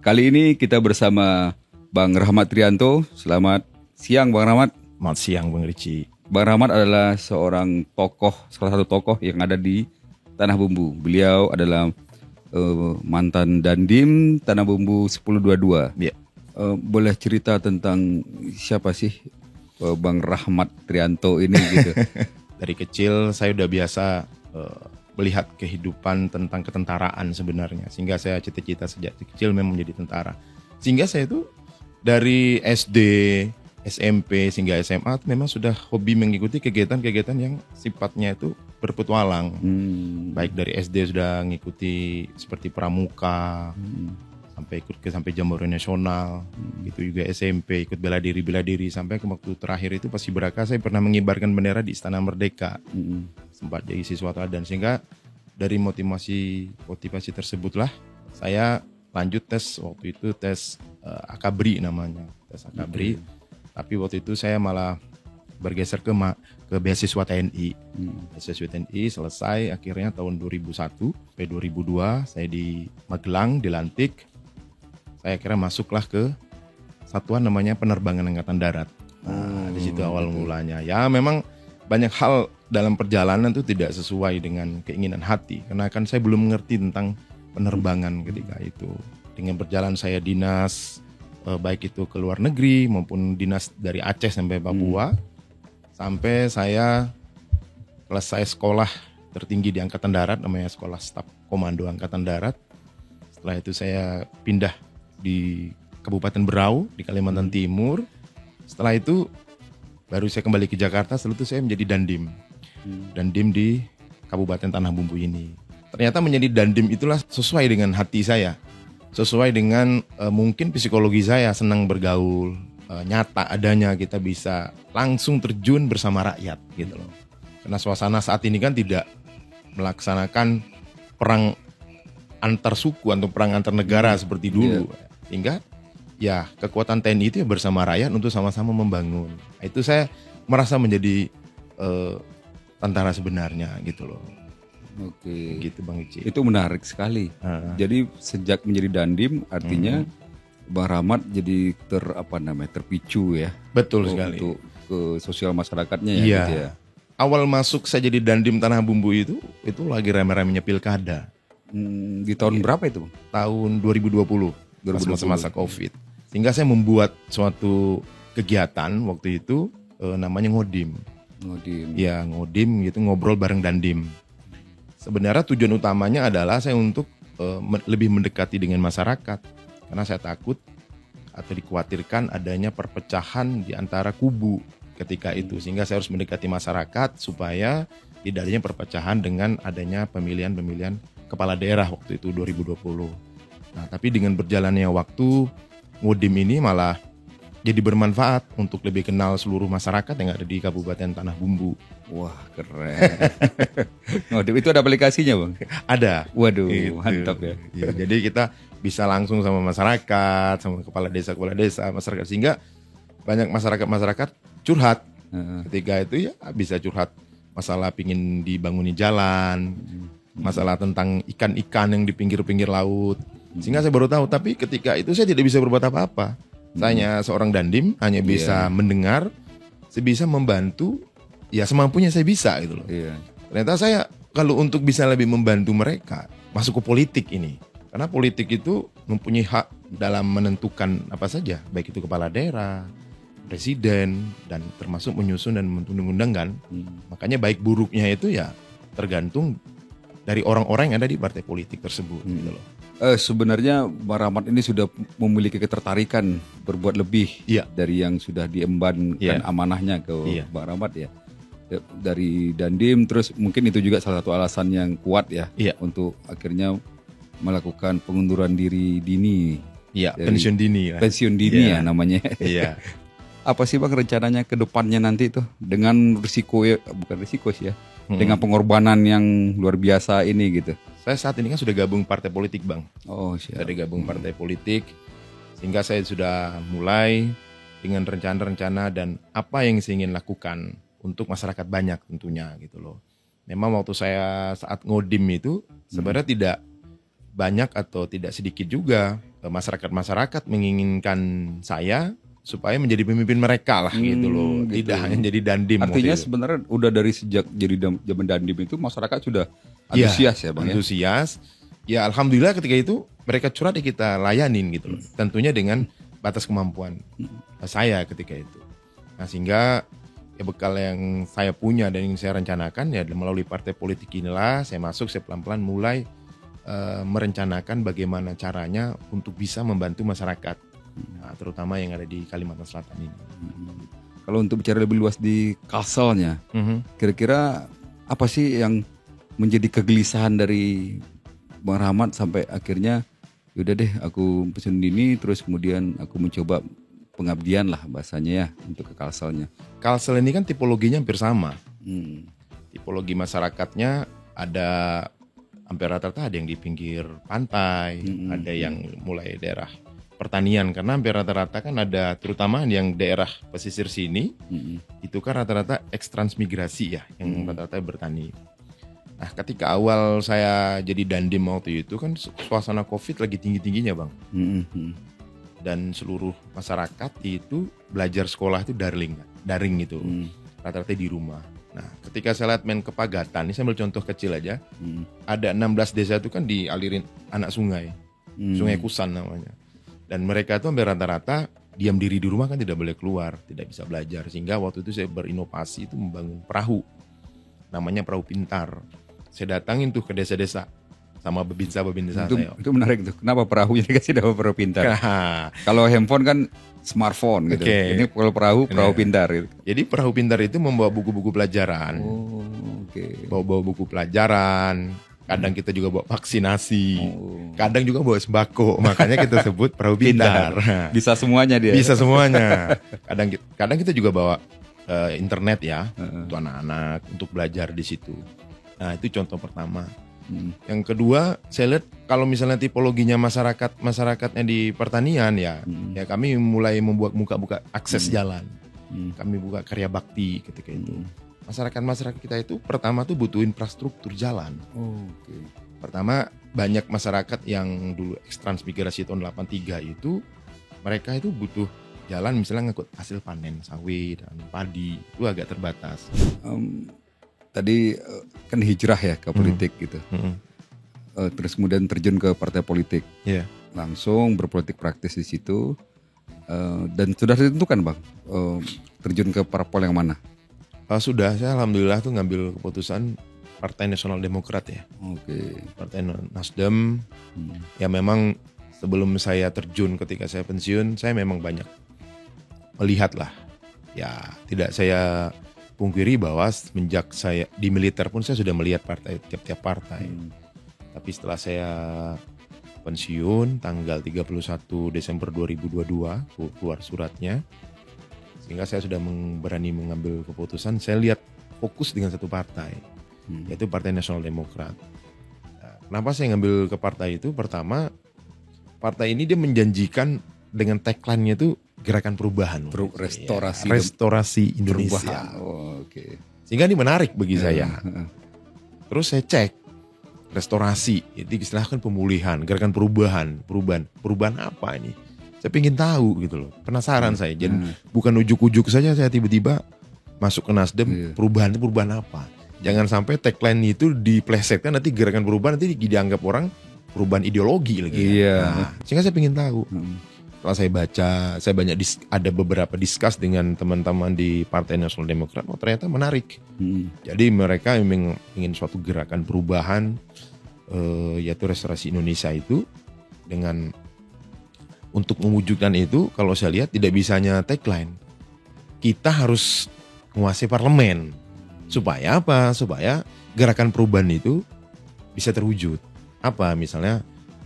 Kali ini kita bersama Bang Rahmat Trianto. Selamat siang Bang Rahmat. Selamat siang Bang Ricci. Bang Rahmat adalah seorang tokoh, salah satu tokoh yang ada di Tanah Bumbu. Beliau adalah mantan Dandim Tanah Bumbu 1022. Ya. Boleh cerita tentang siapa sih Bang Rahmat Trianto ini gitu? Dari kecil saya udah biasa melihat kehidupan tentang ketentaraan sebenarnya. Sehingga saya cita-cita sejak kecil memang menjadi tentara. Sehingga saya itu dari SD, SMP hingga SMA memang sudah hobi mengikuti kegiatan-kegiatan yang sifatnya itu berpetualang. Baik dari SD sudah ngikuti seperti pramuka, sampai ikut sampai Jambore Nasional, itu juga SMP ikut bela diri sampai ke waktu terakhir itu pas Ibraka saya pernah mengibarkan bendera di Istana Merdeka. Sempat jadi siswa teladan, sehingga dari motivasi tersebutlah saya lanjut tes waktu itu tes Akabri namanya, tes Akabri. Tapi waktu itu saya malah bergeser ke beasiswa TNI. Beasiswa TNI selesai akhirnya tahun 2001 sampai 2002 saya di Magelang dilantik. Saya akhirnya masuklah ke satuan namanya Penerbangan Angkatan Darat. Nah, di situ awal mulanya. Ya memang banyak hal dalam perjalanan itu tidak sesuai dengan keinginan hati. Karena kan saya belum mengerti tentang penerbangan ketika itu. Dengan berjalan saya dinas, baik itu ke luar negeri maupun dinas dari Aceh sampai Papua. Sampai saya selesai sekolah tertinggi di Angkatan Darat, namanya Sekolah Staf Komando Angkatan Darat. Setelah itu saya pindah di Kabupaten Berau di Kalimantan Timur. Setelah itu baru saya kembali ke Jakarta. Setelah itu saya menjadi Dandim. Dandim di Kabupaten Tanah Bumbu ini. Ternyata menjadi Dandim itulah sesuai dengan hati saya. Sesuai dengan mungkin psikologi saya, senang bergaul, nyata adanya kita bisa langsung terjun bersama rakyat gitu loh. Karena suasana saat ini kan tidak melaksanakan perang antar suku atau perang antar negara seperti dulu. Sehingga ya kekuatan TNI itu ya bersama rakyat untuk sama-sama membangun. Itu saya merasa menjadi tentara sebenarnya gitu loh. Oke. Gitu Bang Ici. Itu menarik sekali. Jadi sejak menjadi Dandim artinya Bang Rahmat jadi terpicu ya. Betul sekali. Untuk ke sosial masyarakatnya ya. Iya. Gitu ya. Awal masuk saya jadi Dandim Tanah Bumbu itu lagi rame-ramenya pilkada. Di tahun berapa itu? Tahun 2020. Masa-masa COVID. Sehingga saya membuat suatu kegiatan waktu itu namanya Ngodim. Ya, Ngodim gitu, ngobrol bareng Dandim. Sebenarnya tujuan utamanya adalah saya untuk lebih mendekati dengan masyarakat. Karena saya takut atau dikhawatirkan adanya perpecahan di antara kubu ketika itu. Sehingga saya harus mendekati masyarakat supaya tidak adanya perpecahan dengan adanya pemilihan kepala daerah waktu itu 2020. Nah, tapi dengan berjalannya waktu, Ngodim ini malah jadi bermanfaat untuk lebih kenal seluruh masyarakat yang ada di Kabupaten Tanah Bumbu. Wah, keren. Ngodim itu ada aplikasinya, Bang? Ada. Waduh, gitu. mantap ya. Ya. Jadi kita bisa langsung sama masyarakat, sama kepala desa, masyarakat. Sehingga banyak masyarakat curhat. Ketika itu ya bisa curhat masalah pingin dibanguni jalan, masalah tentang ikan-ikan yang di pinggir-pinggir laut. Sehingga saya baru tahu, tapi ketika itu saya tidak bisa berbuat apa-apa. Saya seorang Dandim hanya bisa mendengar, saya bisa membantu, ya semampunya saya bisa gitu loh. Ternyata saya kalau untuk bisa lebih membantu mereka masuk ke politik ini, karena politik itu mempunyai hak dalam menentukan apa saja, baik itu kepala daerah, presiden, dan termasuk menyusun dan membentuk undang-undang kan. Makanya baik buruknya itu ya tergantung dari orang-orang yang ada di partai politik tersebut gitu loh. Sebenarnya Bang Rahmat ini sudah memiliki ketertarikan berbuat lebih dari yang sudah diembankan amanahnya ke Bang Rahmat ya. Dari Dandim, terus mungkin itu juga salah satu alasan yang kuat ya untuk akhirnya melakukan pengunduran diri dini. Iya, pensiun dini. Pensiun dini ya namanya. Iya. Apa sih Bang rencananya ke depannya nanti tuh dengan risiko ya, bukan risiko sih ya, dengan pengorbanan yang luar biasa ini gitu? Saya saat ini kan sudah gabung partai politik Bang. Oh siap. Sudah gabung partai politik, sehingga saya sudah mulai dengan rencana-rencana dan apa yang saya ingin lakukan untuk masyarakat banyak tentunya gitu loh. Memang waktu saya saat Ngodim itu sebenarnya tidak banyak atau tidak sedikit juga masyarakat menginginkan saya supaya menjadi pemimpin mereka lah gitu loh. Gitu. Tidak hanya jadi dandim. Artinya sebenarnya udah dari sejak jadi zaman dandim itu masyarakat sudah antusias ya Bang antusias. Ya alhamdulillah ketika itu mereka curhat ya kita layanin gitu loh. Tentunya dengan batas kemampuan saya ketika itu. Nah sehingga ya bekal yang saya punya dan yang saya rencanakan ya melalui partai politik inilah saya masuk, saya pelan-pelan mulai merencanakan bagaimana caranya untuk bisa membantu masyarakat, nah, terutama yang ada di Kalimantan Selatan ini. Kalau untuk bicara lebih luas di Kalselnya, kira-kira apa sih yang menjadi kegelisahan dari Bang Rahmat sampai akhirnya yaudah deh aku pensiun dini, terus kemudian aku mencoba pengabdian lah bahasanya ya untuk ke Kalselnya. Kalsel ini kan tipologinya hampir sama. Tipologi masyarakatnya ada hampir rata-rata ada yang di pinggir pantai, ada yang mulai daerah pertanian karena hampir rata-rata kan ada terutama yang daerah pesisir sini itu kan rata-rata ekstransmigrasi ya yang rata-rata bertani. Nah ketika awal saya jadi dandim waktu itu kan suasana COVID lagi tinggi-tingginya Bang. Dan seluruh masyarakat itu belajar sekolah itu daring gitu, rata-rata di rumah. Nah, ketika saya lihat main ke Pagatan, ini saya ambil contoh kecil aja, ada 16 desa itu kan dialirin anak sungai, Sungai Kusan namanya. Dan mereka itu hampir rata-rata diam diri di rumah kan tidak boleh keluar, tidak bisa belajar. Sehingga waktu itu saya berinovasi itu membangun perahu, namanya perahu pintar. Saya datangin tuh ke desa-desa. Sama bebinsa saya. Itu menarik tuh. Kenapa perahunya dikasih nama perahu pintar? Kalau handphone kan smartphone gitu. Ini kalau perahu pintar gitu. Jadi perahu pintar itu membawa buku-buku pelajaran. Bawa buku pelajaran. Kadang kita juga bawa vaksinasi. Kadang juga bawa sembako. Makanya kita sebut perahu pintar. Bisa semuanya dia. Bisa semuanya. Kadang kita juga bawa internet ya untuk anak-anak untuk belajar di situ. Nah itu contoh pertama. Yang kedua, saya lihat kalau misalnya tipologinya masyarakatnya di pertanian ya kami mulai buka akses jalan. Kami buka karya bakti ketika itu. Masyarakat kita itu pertama tuh butuh infrastruktur jalan. Pertama banyak masyarakat yang dulu ekstransmigrasi tahun 83 itu mereka itu butuh jalan misalnya ngikut hasil panen sawit dan padi itu agak terbatas. Tadi kan hijrah ya ke politik gitu. Terus kemudian terjun ke partai politik. Langsung berpolitik praktis di situ. Dan sudah ditentukan Bang, terjun ke parpol yang mana? Sudah, saya alhamdulillah tuh ngambil keputusan Partai Nasional Demokrat ya. Partai Nasdem. Ya memang sebelum saya terjun ketika saya pensiun, saya memang banyak melihat lah. Ya tidak saya pungkiri bahwa semenjak saya di militer pun saya sudah melihat tiap partai. Tapi setelah saya pensiun tanggal 31 Desember 2022 keluar suratnya, sehingga saya sudah berani mengambil keputusan. Saya lihat fokus dengan satu partai, yaitu Partai Nasional Demokrat. Nah, kenapa saya ngambil ke partai itu? Pertama, partai ini dia menjanjikan dengan tagline-nya itu gerakan perubahan, restorasi Indonesia. Sehingga ini menarik bagi saya. Terus saya cek restorasi, itu istilahkan pemulihan, gerakan perubahan apa ini? Saya ingin tahu gitu loh, penasaran saya. Jadi bukan ujuk-ujuk saja saya tiba-tiba masuk ke Nasdem. Perubahan itu perubahan apa? Jangan sampai tagline itu diplesetkan nanti gerakan perubahan nanti dianggap orang perubahan ideologi lagi. Nah, sehingga saya ingin tahu. Setelah saya baca, saya banyak ada beberapa diskus dengan teman-teman di Partai Nasional Demokrat. Oh ternyata menarik. Jadi mereka ingin suatu gerakan perubahan, yaitu restorasi Indonesia itu. Dengan untuk mewujudkan itu, kalau saya lihat tidak bisanya tagline. Kita harus menguasai parlemen. Supaya apa? Supaya gerakan perubahan itu bisa terwujud. Apa misalnya?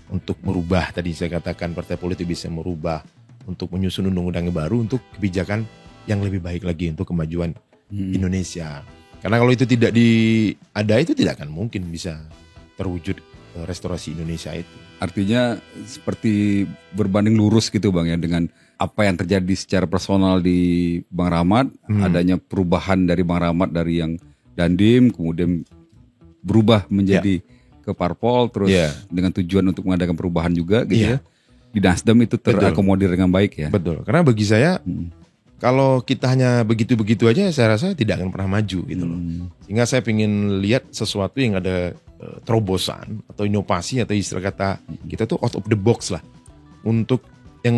Untuk merubah, tadi saya katakan partai politik bisa merubah untuk menyusun undang-undang yang baru untuk kebijakan yang lebih baik lagi untuk kemajuan Indonesia. Karena kalau itu tidak itu tidak akan mungkin bisa terwujud restorasi Indonesia itu. Artinya seperti berbanding lurus gitu Bang ya dengan apa yang terjadi secara personal di Bang Rahmat, adanya perubahan dari Bang Rahmat dari yang dandim kemudian berubah menjadi ke parpol terus dengan tujuan untuk mengadakan perubahan juga gitu ya. di Nasdem itu terakomodir dengan baik ya. Betul. Karena bagi saya kalau kita hanya begitu-begitu aja, saya rasa tidak akan pernah maju gitu loh. Sehingga saya ingin lihat sesuatu yang ada terobosan atau inovasi atau istilah kata kita tuh out of the box lah, untuk yang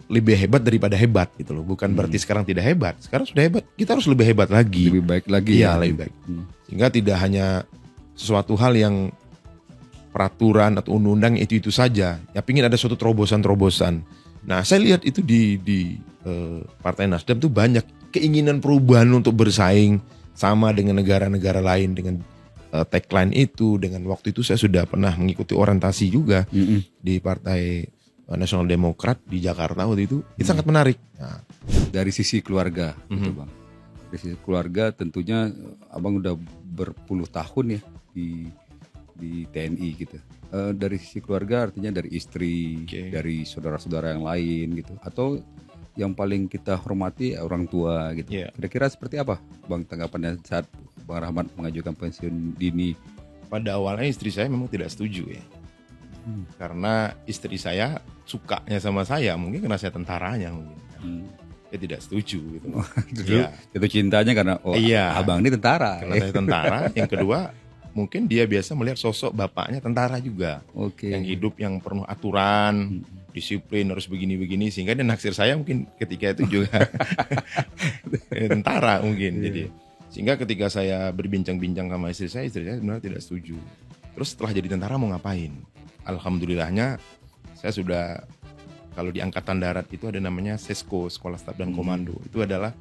lebih hebat daripada hebat gitu loh. Bukan berarti sekarang tidak hebat, sekarang sudah hebat, kita harus lebih hebat lagi, lebih baik lagi. Iya, lebih baik. Sehingga tidak hanya sesuatu hal yang peraturan atau undang-undang itu saja, ya pingin ada suatu terobosan-terobosan. Nah, saya lihat itu di Partai Nasdem tuh banyak keinginan perubahan untuk bersaing sama dengan negara-negara lain dengan tagline itu. Dengan waktu itu saya sudah pernah mengikuti orientasi juga di Partai Nasional Demokrat di Jakarta waktu itu sangat menarik. Nah, dari sisi keluarga, gitu Bang. Dari sisi keluarga tentunya Abang udah berpuluh tahun ya di TNI gitu. Dari sisi keluarga artinya dari istri, dari saudara-saudara yang lain gitu, atau yang paling kita hormati orang tua gitu. Kira-kira seperti apa Bang tanggapannya saat Bang Rahmat mengajukan pensiun dini? Pada awalnya istri saya memang tidak setuju ya. Karena istri saya sukanya sama saya, mungkin karena saya tentaranya mungkin. Dia tidak setuju gitu. Itu cintanya karena abang ini tentara. Karena saya tentara. Yang kedua, mungkin dia biasa melihat sosok bapaknya tentara juga. Yang hidup yang penuh aturan, disiplin, harus begini-begini, sehingga dia naksir saya mungkin ketika itu juga tentara mungkin. Jadi sehingga ketika saya berbincang-bincang sama istri saya sebenarnya tidak setuju. Terus setelah jadi tentara mau ngapain? Alhamdulillahnya saya sudah, kalau di Angkatan Darat itu ada namanya SESCO, Sekolah Staf dan Komando. Itu adalah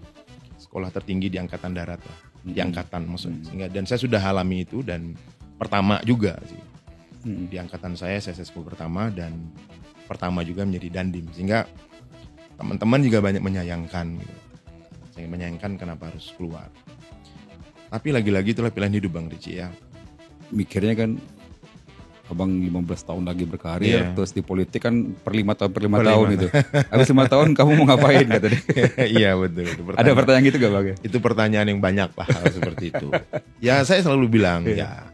sekolah tertinggi di Angkatan Darat lah, di Angkatan maksudnya. Sehingga, dan saya sudah alami itu dan pertama juga sih. Di Angkatan saya SESCO pertama dan pertama juga menjadi Dandim. Sehingga teman-teman juga banyak menyayangkan gitu. Saya menyayangkan kenapa harus keluar. Tapi lagi-lagi itulah pilihan hidup Bang Ricci ya. Mikirnya kan Abang 15 tahun lagi berkarir, terus di politik kan per 5 tahun gitu. Habis 5 tahun kamu mau ngapain kata dia. Iya betul. Ada pertanyaan gitu gak Bang? Itu pertanyaan yang banyak lah hal seperti itu. Ya saya selalu bilang ya,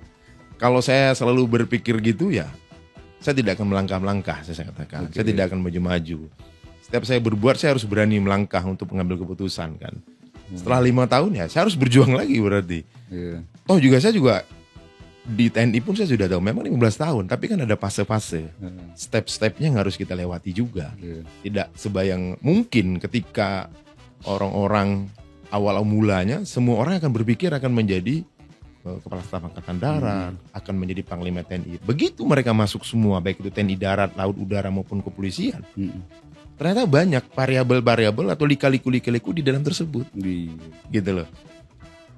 kalau saya selalu berpikir gitu ya, saya tidak akan melangkah-melangkah, saya katakan. Saya tidak akan maju-maju. Setiap saya berbuat, saya harus berani melangkah untuk mengambil keputusan kan. Setelah 5 tahun ya, saya harus berjuang lagi berarti. Toh juga saya juga di TNI pun saya sudah tahu memang 15 tahun, tapi kan ada fase-fase, step-stepnya yang harus kita lewati juga. Tidak sebayang mungkin ketika orang-orang awal mulanya, semua orang akan berpikir akan menjadi Kepala Staf Angkatan Darat, akan menjadi Panglima TNI. Begitu mereka masuk semua, baik itu TNI Darat, Laut, Udara maupun kepolisian, ternyata banyak variabel-variabel atau lika-liku di dalam tersebut, gitu loh.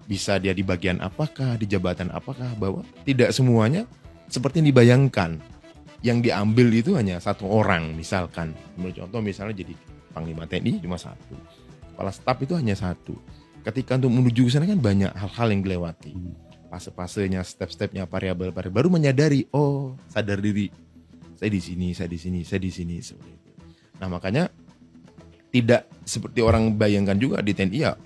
Bisa dia di bagian apakah, di jabatan apakah, bahwa tidak semuanya seperti yang dibayangkan. Yang diambil itu hanya satu orang misalkan. Contoh misalnya jadi Panglima TNI cuma satu. Kepala Staf itu hanya satu. Ketika untuk menuju ke sana kan banyak hal-hal yang dilewati. Fase-fasenya, step-stepnya, variabel-variabel. Baru menyadari, oh sadar diri. Saya di sini, saya di sini, saya di sini. Seperti itu. Nah makanya tidak seperti orang bayangkan juga di TNI ya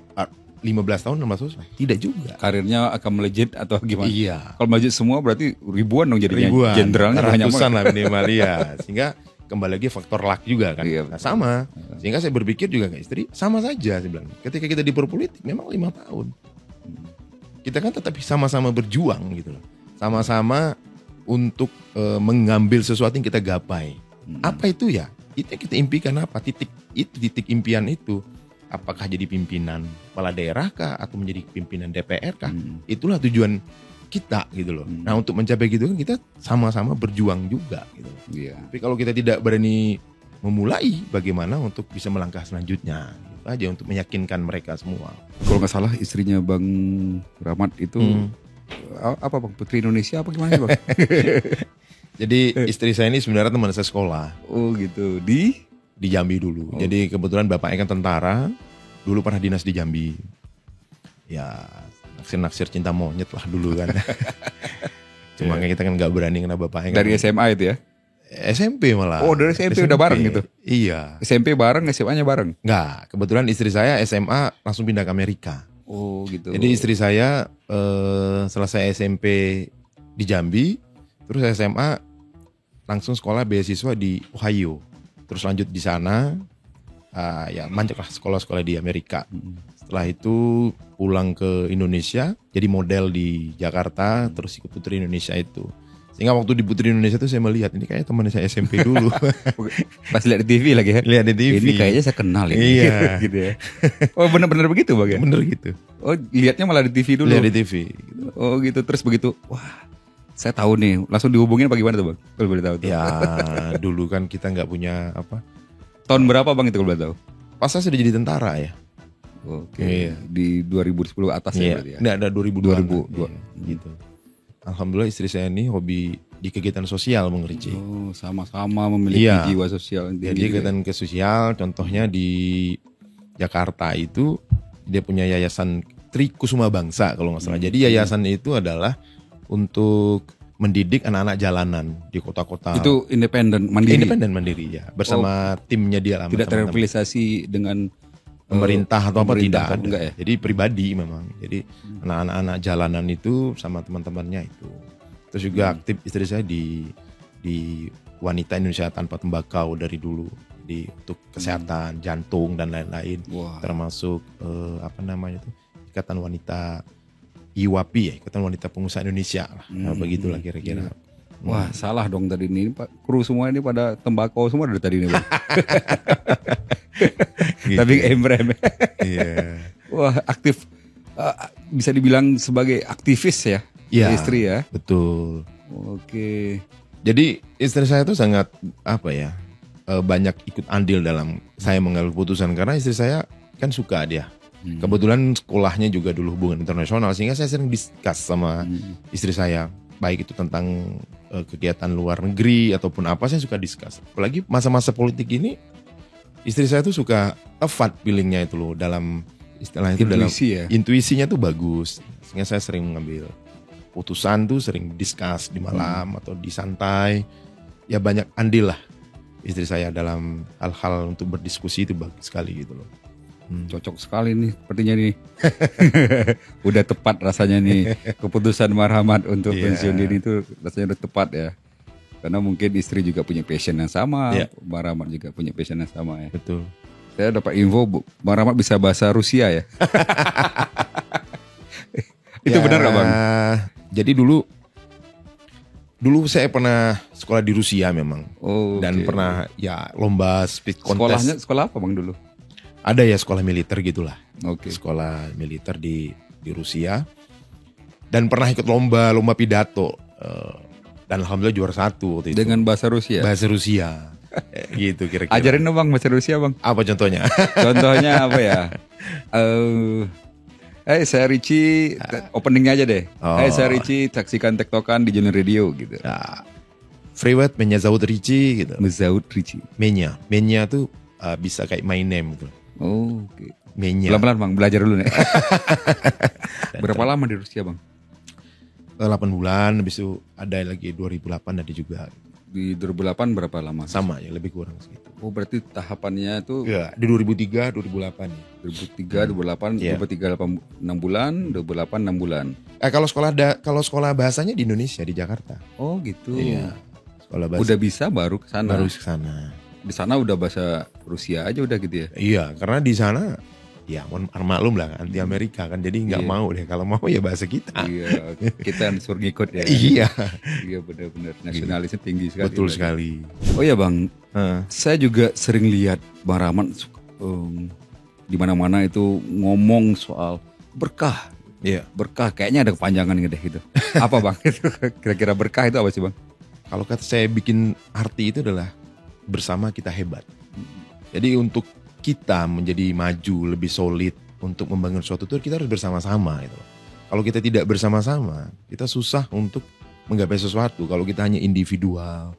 15 tahun selesai. Tidak juga. Karirnya akan melejit atau gimana? Iya. Kalau melejit semua berarti ribuan dong jadinya. Ribuan. Jenderalnya ratusan lah minimal ya. Sehingga kembali lagi faktor luck juga kan. Iya, nah, sama. Sehingga saya berpikir juga ke istri, sama saja saya bilang. Ketika kita di berpolitik memang 5 tahun. Kita kan tetap sama-sama berjuang gitu loh. Sama-sama untuk mengambil sesuatu yang kita gapai. Apa itu ya? Itu yang kita impikan apa? Titik impian itu. Apakah jadi pimpinan kepala daerah kah atau menjadi pimpinan DPR kah? Itulah tujuan kita gitu loh. Nah untuk mencapai gitu kan kita sama-sama berjuang juga gitu. Tapi kalau kita tidak berani memulai, bagaimana untuk bisa melangkah selanjutnya? Gitu aja untuk meyakinkan mereka semua. Kalau nggak salah istrinya Bang Rahmat itu apa Bang, Putri Indonesia apa gimana Bang? Jadi istri saya ini sebenarnya teman saya sekolah. Oh gitu. Di Jambi dulu. Jadi kebetulan bapaknya kan tentara, dulu pernah dinas di Jambi. Ya, naksir-naksir cinta monyet lah dulu kan. Cuma kita kan nggak berani karena bapaknya. Dari SMA itu ya? SMP malah. Oh dari SMP udah bareng gitu? Iya. SMP bareng, SMA-nya bareng? Nggak, kebetulan istri saya SMA langsung pindah ke Amerika. Oh gitu. Jadi istri saya selesai SMP di Jambi, terus SMA langsung sekolah beasiswa di Ohio. terus lanjut di sana, ya manjaklah sekolah-sekolah di Amerika. Setelah itu pulang ke Indonesia, jadi model di Jakarta, terus ikut Putri Indonesia itu. Sehingga waktu di Putri Indonesia itu saya melihat ini kayaknya teman saya SMP dulu. Pas lihat di TV lagi ya. Lihat di TV. Ini kayaknya saya kenal ini. Iya. Gitu ya. Oh benar-benar begitu Bang ya? Bener gitu. Oh lihatnya malah di TV dulu. Lihat di TV. Gitu. Oh gitu, terus begitu. Wah, saya tahu nih. Langsung dihubungin apa gimana tuh Bang? Kalau boleh tahu tuh. Ya dulu kan kita nggak punya apa. Tahun berapa Bang itu kalau boleh tahu? Pas saya sudah jadi tentara ya. Oke. Iya. Di 2010 atas ya berarti ya. Nggak ada 2002. Iya, gitu. Alhamdulillah istri saya ini hobi di kegiatan sosial Bang Ricci. Oh, sama-sama memiliki jiwa sosial. Jadi kegiatan ke sosial, contohnya di Jakarta itu dia punya yayasan Tri Kusuma Bangsa kalau nggak salah. Jadi yayasan itu adalah untuk mendidik anak-anak jalanan di kota-kota. Itu independen, mandiri. Independen mandiri ya, bersama timnya dia lah. Tidak terafiliasi dengan pemerintah atau apa, tidak ada. Enggak ya? Jadi pribadi memang. Jadi anak-anak jalanan itu sama teman-temannya itu. Terus juga aktif istri saya di Wanita Indonesia Tanpa Tembakau dari dulu, untuk kesehatan jantung dan lain-lain. Termasuk apa namanya itu, Ikatan Wanita IWAPI ya, Ikatan Wanita Pengusaha Indonesia lah. Begitulah kira-kira. Wah, salah dong tadi ini Pak. Kru semua ini pada tembakau semua dari tadi ini Bang. Gitu. Tapi embrem. Iya. Wah, aktif, bisa dibilang sebagai aktivis ya, istri ya. Betul. Oke. Jadi istri saya tuh sangat apa ya, banyak ikut andil dalam saya mengambil keputusan, karena istri saya kan suka dia. Kebetulan sekolahnya juga dulu hubungan internasional, sehingga saya sering discuss sama istri saya, baik itu tentang kegiatan luar negeri ataupun apa, saya suka discuss. Apalagi masa-masa politik ini, istri saya tuh suka tepat feelingnya itu loh, dalam istilahnya itu dalam intuisinya tuh bagus, sehingga saya sering mengambil putusan tuh, sering discuss di malam atau di santai. Ya banyak andil lah istri saya dalam hal-hal untuk berdiskusi, itu bagus sekali gitu loh. Cocok sekali nih sepertinya nih. Udah tepat rasanya nih keputusan Marhamat untuk pensiun dini itu rasanya udah tepat ya. Karena mungkin istri juga punya passion yang sama, Marhamat juga punya passion yang sama ya. Betul. Saya dapat info Marhamat bisa bahasa Rusia ya. Itu benar gak Bang? Jadi dulu saya pernah sekolah di Rusia memang. Dan pernah ya lomba speed contest. Sekolahnya sekolah apa Bang dulu? Ada ya sekolah militer gitulah. Sekolah militer di Rusia. Dan pernah ikut lomba pidato. Dan alhamdulillah juara 1 waktu itu. Dengan bahasa Rusia? Bahasa Rusia. Gitu kira-kira. Ajarin dong Bang bahasa Rusia Bang. Apa contohnya? Contohnya apa ya? Saya Richie, openingnya aja deh. Saya Richie, saksikan tektokan di Junior Radio gitu. Freewet Menya Zaud Richie gitu. Zaud Richie. Menya tuh bisa kayak my name gitu. Oke. Menya. Pelan-pelan Bang, belajar dulu nih. Berapa lama di Rusia Bang? 8 bulan, habis itu ada lagi 2008 ada juga. Di 2008 berapa lama? Sama ya, lebih kurang segitu. Oh berarti tahapannya tuh ya, di 2003, 2008 ya. 2003, 2008, 2003 6 bulan, 2008 6 bulan. Kalau sekolah bahasanya di Indonesia, di Jakarta. Oh gitu. Iya. Sekolah bahasa. Udah bisa baru ke sana. Baru ke sana. Di sana udah bahasa Rusia aja udah gitu ya. Iya, karena di sana ya maklum lah anti Amerika kan, jadi nggak mau deh, kalau mau ya bahasa kita. Iya, kita disuruh ngikut ya. Iya benar-benar nasionalisnya tinggi sekali. Betul sekali. Oh ya Bang, saya juga sering lihat Bang Rahmat di mana-mana itu ngomong soal berkah. Iya. Berkah kayaknya ada kepanjangan gitu. Apa Bang? Kira-kira berkah itu apa sih Bang? Kalau kata saya bikin arti itu adalah bersama kita hebat. Jadi untuk kita menjadi maju, lebih solid untuk membangun suatu itu, kita harus bersama-sama gitu. Kalau kita tidak bersama-sama, kita susah untuk menggapai sesuatu. Kalau kita hanya individual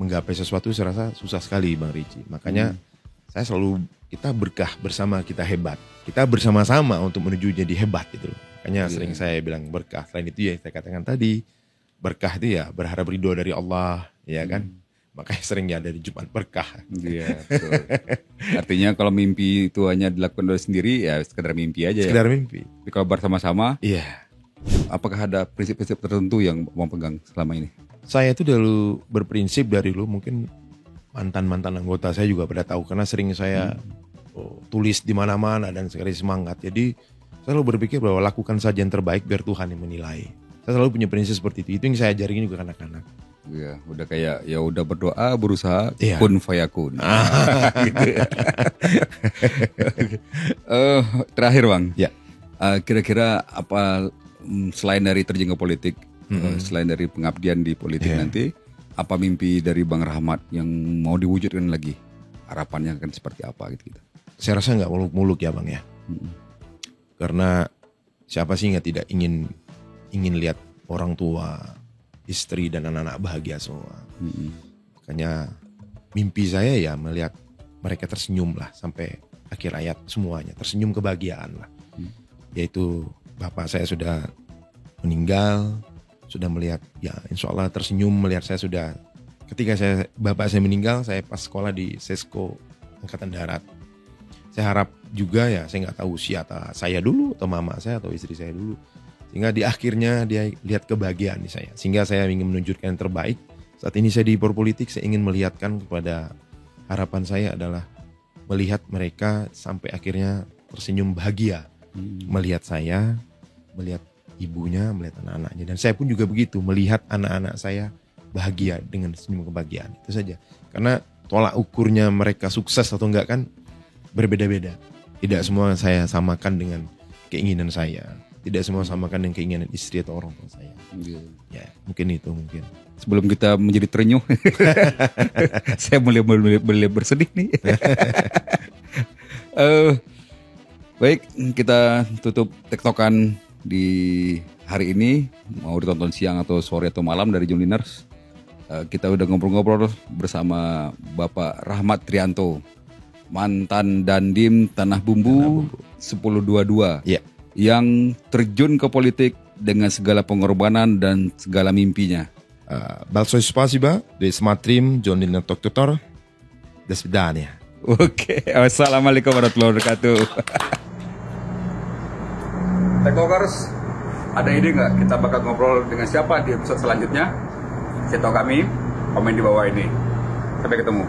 menggapai sesuatu, saya rasa susah sekali Bang Richie. Makanya saya selalu, kita berkah bersama kita hebat. Kita bersama-sama untuk menuju jadi hebat gitu. Makanya sering saya bilang berkah. Selain itu ya saya katakan tadi, berkah itu ya berharap ridho dari Allah, ya kan? Makanya sering ya dari Jumat berkah. Iya, betul. Artinya kalau mimpi itu hanya dilakukan oleh sendiri, ya sekedar mimpi aja. Sekedar mimpi. Tapi kalau bersama-sama, iya. Apakah ada prinsip-prinsip tertentu yang mau pegang selama ini? Saya itu dulu berprinsip dari dulu mungkin mantan anggota saya juga pada tahu karena sering saya tulis di mana-mana dan sekali semangat. Jadi saya selalu berpikir bahwa lakukan saja yang terbaik biar Tuhan yang menilai. Saya selalu punya prinsip seperti itu. Itu yang saya ajarin juga ke anak-anak. Iya, udah kayak ya udah berdoa, berusaha, kun fayakun. Gitu. Terakhir Bang, kira-kira apa selain dari terjun ke politik, selain dari pengabdian di politik nanti, apa mimpi dari Bang Rahmat yang mau diwujudkan lagi? Harapannya akan seperti apa gitu? Saya rasa nggak muluk-muluk ya Bang ya, karena siapa sih nggak tidak ingin lihat orang tua, istri dan anak-anak bahagia semua. Makanya mimpi saya ya melihat mereka tersenyum lah sampai akhir hayat semuanya, tersenyum kebahagiaan lah. Yaitu bapak saya sudah meninggal, sudah melihat ya insya Allah tersenyum melihat saya sudah. Ketika bapak saya meninggal, saya pas sekolah di Sesko Angkatan Darat. Saya harap juga ya, saya nggak tahu siapa saya dulu atau mama saya atau istri saya dulu. Sehingga di akhirnya dia lihat kebahagiaan di saya. Sehingga saya ingin menunjukkan yang terbaik. Saat ini saya di politik, saya ingin melihatkan kepada harapan saya adalah melihat mereka sampai akhirnya tersenyum bahagia. Melihat saya, melihat ibunya, melihat anak-anaknya. Dan saya pun juga begitu, melihat anak-anak saya bahagia dengan senyum kebahagiaan. Itu saja. Karena tolak ukurnya mereka sukses atau enggak kan berbeda-beda. Tidak semua saya samakan dengan keinginan saya. Tidak semua samakan dengan keinginan istri atau orang tua saya. Ya, mungkin itu mungkin. Sebelum kita menjadi terenyuh, saya mulai bersedih nih. Baik, kita tutup tektokan di hari ini. Mau ditonton siang atau sore atau malam dari Jumliners. Kita udah ngobrol-ngobrol bersama Bapak Rahmat Trianto, mantan Dandim Tanah Bumbu 1022. Iya. Yang terjun ke politik dengan segala pengorbanan dan segala mimpinya. Большое спасибо, смотрим, John Liner Tutor. До свидания. Oke, wassalamualaikum warahmatullahi wabarakatuh. Tekokers, ada ide nggak kita bakal ngobrol dengan siapa di episode selanjutnya? Kasih tahu kami, komen di bawah ini. Sampai ketemu.